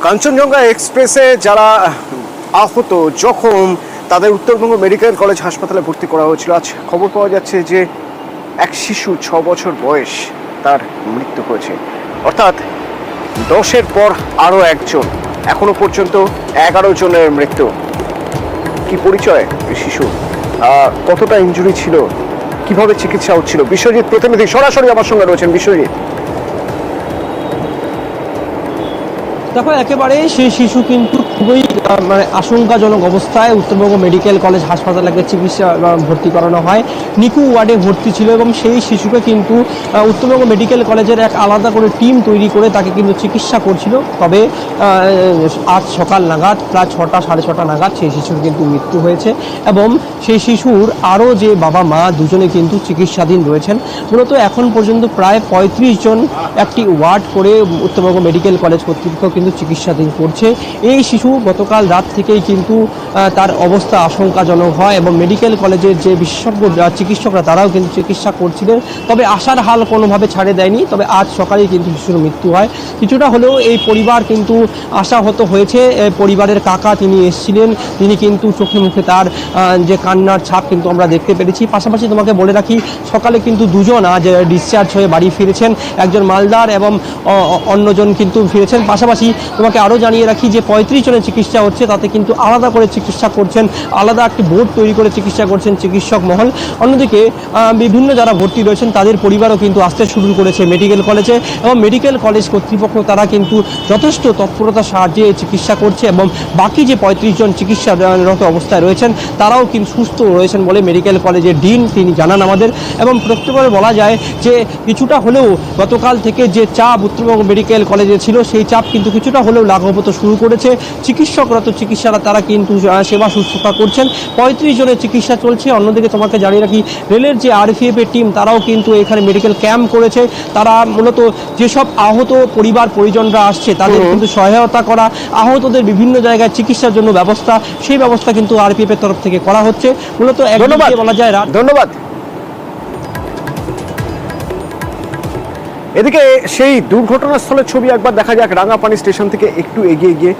কাঞ্চনজঙ্ঘা এক্সপ্রেসে যারা আহত জখম তাদের উত্তরবঙ্গ মেডিকেল কলেজ হাসপাতালে ভর্তি করা হয়েছিল। আজ খবর পাওয়া যাচ্ছে যে এক শিশু 6 বছর বয়স, তার মৃত্যু হয়েছে। অর্থাৎ 10-এর পর আরও একজন, এখনো পর্যন্ত 11 জনের মৃত্যু। কি পরিচয় এই শিশু, কতটা ইনজুরি ছিল, কিভাবে চিকিৎসা হচ্ছিল? বিশ্বজিৎ প্রতিনিধি সরাসরি আমার সঙ্গে রয়েছেন। বিশ্বজিৎ, দেখো একেবারে সেই শিশু কিন্তু খুবই আশঙ্কাজনক অবস্থায় উত্তরবঙ্গ মেডিকেল কলেজ হাসপাতালে চিকিৎসা ভর্তি করানো হয়। নিকু ওয়ার্ডে ভর্তি ছিল এবং সেই শিশুকে কিন্তু উত্তরবঙ্গ মেডিকেল কলেজের এক আলাদা করে টিম তৈরি করে তাকে কিন্তু চিকিৎসা করছিল। তবে আজ সকাল নাগাদ প্রায় 6টা সাড়ে 6টা নাগাদ সেই শিশুর কিন্তু মৃত্যু হয়েছে এবং সেই শিশুর আরও যে বাবা মা দুজনে কিন্তু চিকিৎসাধীন রয়েছেন। মূলত এখন পর্যন্ত প্রায় 35 জন একটি ওয়ার্ড করে উত্তরবঙ্গ মেডিকেল কলেজ কর্তৃপক্ষ কিন্তু চিকিৎসাধীন করছে। এই শিশু গতকাল রাত থেকেই কিন্তু তার অবস্থা আশঙ্কাজনক হয় এবং মেডিকেল কলেজের যে বিশেষজ্ঞ চিকিৎসকরা তারাও কিন্তু চিকিৎসা করছিলেন। তবে আশার হাল কোনোভাবে ছাড়ে দেয়নি। তবে আজ সকালেই কিন্তু শিশুর মৃত্যু হয়। কিছুটা হলেও এই পরিবার কিন্তু আশাহত হয়েছে। পরিবারের কাকা তিনি এসেছিলেন, তিনি কিন্তু চোখে মুখে তার যে কান্নার ছাপ কিন্তু আমরা দেখতে পেরেছি। পাশাপাশি তোমাকে বলে রাখি, সকালে কিন্তু দুজন আজ ডিসচার্জ হয়ে বাড়ি ফিরেছেন, একজন মালদার এবং অন্যজন কিন্তু ফিরেছেন। পাশাপাশি তোমাকে আরও জানিয়ে রাখি যে 35 জনের চিকিৎসা হচ্ছে, তাতে কিন্তু আলাদা করে চিকিৎসা করছেন, আলাদা একটি বোর্ড তৈরি করে চিকিৎসা করছেন চিকিৎসক মহল। অন্যদিকে বিভিন্ন যারা ভর্তি রয়েছেন তাদের পরিবারও কিন্তু আসতে শুরু করেছে মেডিকেল কলেজে এবং মেডিকেল কলেজ কর্তৃপক্ষ তারা কিন্তু যথেষ্ট তৎপরতার সাহায্যে চিকিৎসা করছে এবং বাকি যে 35 জন চিকিৎসারত অবস্থায় রয়েছেন তারাও কিন্তু সুস্থ রয়েছেন বলে মেডিকেল কলেজের ডিন তিনি জানান আমাদের। এবং প্রত্যেকবার বলা যায় যে কিছুটা হলেও গতকাল থেকে যে চাপ উত্তরবঙ্গ মেডিকেল কলেজে ছিল সেই চাপ কিন্তু কিছুটা হলেও লাঘব হতে শুরু করেছে। চিকিৎসকরত চিকিৎসারা তারা কিন্তু সেবা শুশ্রূষা করছেন। 35 জনের চিকিৎসা চলছে। অন্যদিকে তোমাকে জানিয়ে রাখি, রেলের যে RPF এর টিম তারাও কিন্তু এখানে মেডিকেল ক্যাম্প করেছে। তারা মূলত যেসব আহত পরিবার পরিজনরা আসছে তাদের কিন্তু সহায়তা করা, আহতদের বিভিন্ন জায়গায় চিকিৎসার জন্য ব্যবস্থা, সেই ব্যবস্থা কিন্তু RPF এর তরফ থেকে করা হচ্ছে। মূলত একদিকে বলা যায়। ধন্যবাদ। এদিকে সেই দুর্ঘটনাস্থলের ছবি একবার দেখা যাক রাঙাপানি স্টেশন থেকে একটু এগিয়ে গিয়ে।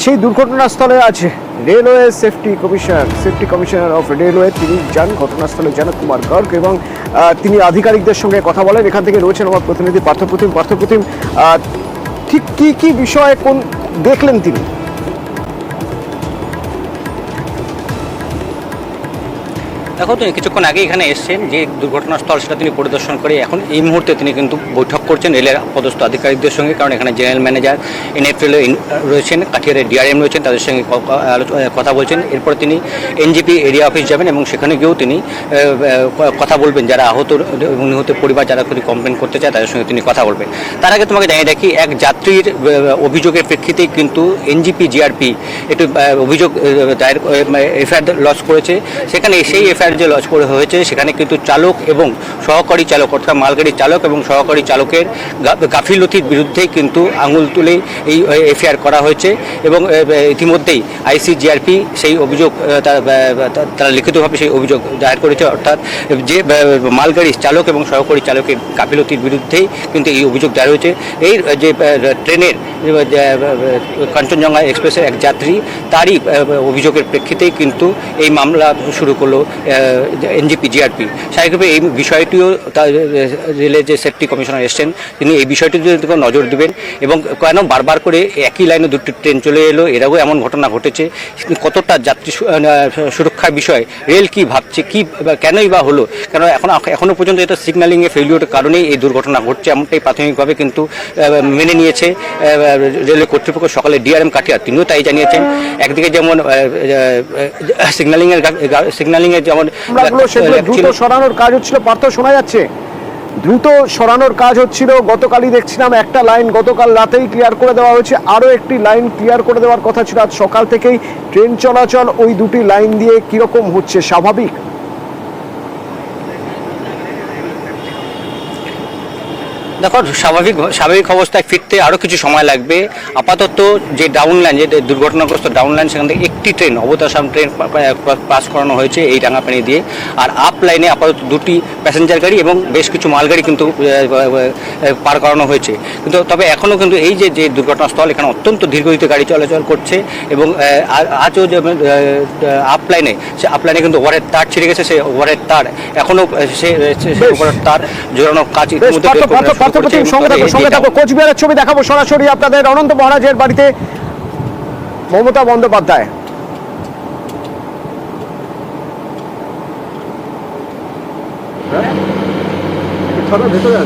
সেই দুর্ঘটনাস্থলে আছে railway safety commissioner of railway, তিনি যান ঘটনাস্থলে, জানক কুমার গর্গ, এবং তিনি আধিকারিকদের সঙ্গে কথা বলেন। এখান থেকে রয়েছেন আমার প্রতিনিধি পার্থপ্রতিম। ঠিক কি বিষয়ে কোন দেখলেন তিনি? দেখো, তিনি কিছুক্ষণ আগে এখানে এসেছেন, যে দুর্ঘটনাস্থল সেটা তিনি পরিদর্শন করে এখন এই মুহূর্তে তিনি কিন্তু বৈঠক করছেন রেলের পদস্থ আধিকারিকদের সঙ্গে। কারণ এখানে জেনারেল ম্যানেজার, NFRL রয়েছেন, কাঠিয়ারের DRM রয়েছেন, তাদের সঙ্গে কথা বলছেন। এরপর তিনি NGP এরিয়া অফিস যাবেন এবং সেখানে গিয়েও তিনি কথা বলবেন যারা আহত এবং নিহতের পরিবার যারা তিনি কমপ্লেন করতে চায় তাদের সঙ্গে তিনি কথা বলবেন। তার আগে তোমাকে জানিয়ে রাখি, এক যাত্রীর অভিযোগের প্রেক্ষিতেই কিন্তু NGP GRP একটু অভিযোগ দায়ের FIR লঞ্চ করেছে। সেখানে সেই FIR যে লঞ্চ করে হয়েছে সেখানে কিন্তু চালক এবং সহকারী চালক, অর্থাৎ মালগাড়ির চালক এবং সহকারী চালকের গাফিলতির বিরুদ্ধেই কিন্তু আঙুল তুলে এই FIR করা হয়েছে এবং ইতিমধ্যেই ICGRP সেই অভিযোগ তারা লিখিতভাবে সেই অভিযোগ দায়ের করেছে। অর্থাৎ যে মালগাড়ির চালক এবং সহকারী চালকের গাফিলতির বিরুদ্ধেই কিন্তু এই অভিযোগ দায়ের হয়েছে। এই যে ট্রেনের কাঞ্চনজঙ্ঘা এক্সপ্রেসের এক যাত্রী, তারই অভিযোগের প্রেক্ষিতেই কিন্তু এই মামলা শুরু করলো NGP GRP। স্বাভাবিকভাবে এই বিষয়টিও রেলের যে সেফটি কমিশনার এসছেন তিনি এই বিষয়টির দিকে নজর দেবেন এবং কেন বারবার করে একই লাইনে দুটি ট্রেন চলে এলো, এর আগেও এমন ঘটনা ঘটেছে, কতটা যাত্রী সুরক্ষার বিষয় রেল কি ভাবছে, কি কেনই বা হলো, কেন এখনও পর্যন্ত এটা সিগন্যালিংয়ে ফেলিওরের কারণেই এই দুর্ঘটনা ঘটছে, এমনটাই প্রাথমিকভাবে কিন্তু মেনে নিয়েছে রেলের কর্তৃপক্ষ। সকালে DRM কাঠিয়ার তিনিও তাই জানিয়েছেন। একদিকে যেমন সিগন্যালিংয়ের যেমন দ্রুত সরানোর কাজ হচ্ছিল, পার্থ শোনা যাচ্ছে দ্রুত সরানোর কাজ হচ্ছিল। গতকালই দেখছিলাম একটা লাইন গতকাল রাতেই ক্লিয়ার করে দেওয়া হয়েছে, আরও একটি লাইন ক্লিয়ার করে দেওয়ার কথা ছিল। আজ সকাল থেকেই ট্রেন চলাচল ওই দুটি লাইন দিয়ে কিরকম হচ্ছে, স্বাভাবিক? দেখো স্বাভাবিক অবস্থায় ফিরতে আরও কিছু সময় লাগবে। আপাতত যে ডাউন লাইন, যে দুর্ঘটনাগ্রস্ত ডাউন লাইন, সেখান থেকে একটি ট্রেন, অবতাসাম ট্রেন পাস করানো হয়েছে এই রাঙাপানি দিয়ে। আর আপ লাইনে আপাতত দুটি প্যাসেঞ্জার গাড়ি এবং বেশ কিছু মালগাড়ি কিন্তু পার করানো হয়েছে। কিন্তু তবে এখনও কিন্তু এই যে দুর্ঘটনাস্থল, এখানে অত্যন্ত ধীরগতিতে গাড়ি চলাচল করছে এবং আজও যে আপ লাইনে, সে আপ লাইনে কিন্তু ওভারের তার ছিঁড়ে গেছে। সেই ওভারের তার এখনও সে ওভারের তার জোরানোর কাজ সঙ্গে থাকো। কোচবিহারের ছবি দেখাবো সরাসরি আপনাদের অনন্ত মহারাজের বাড়িতে মমতা বন্দ্যোপাধ্যায়। ভেতরে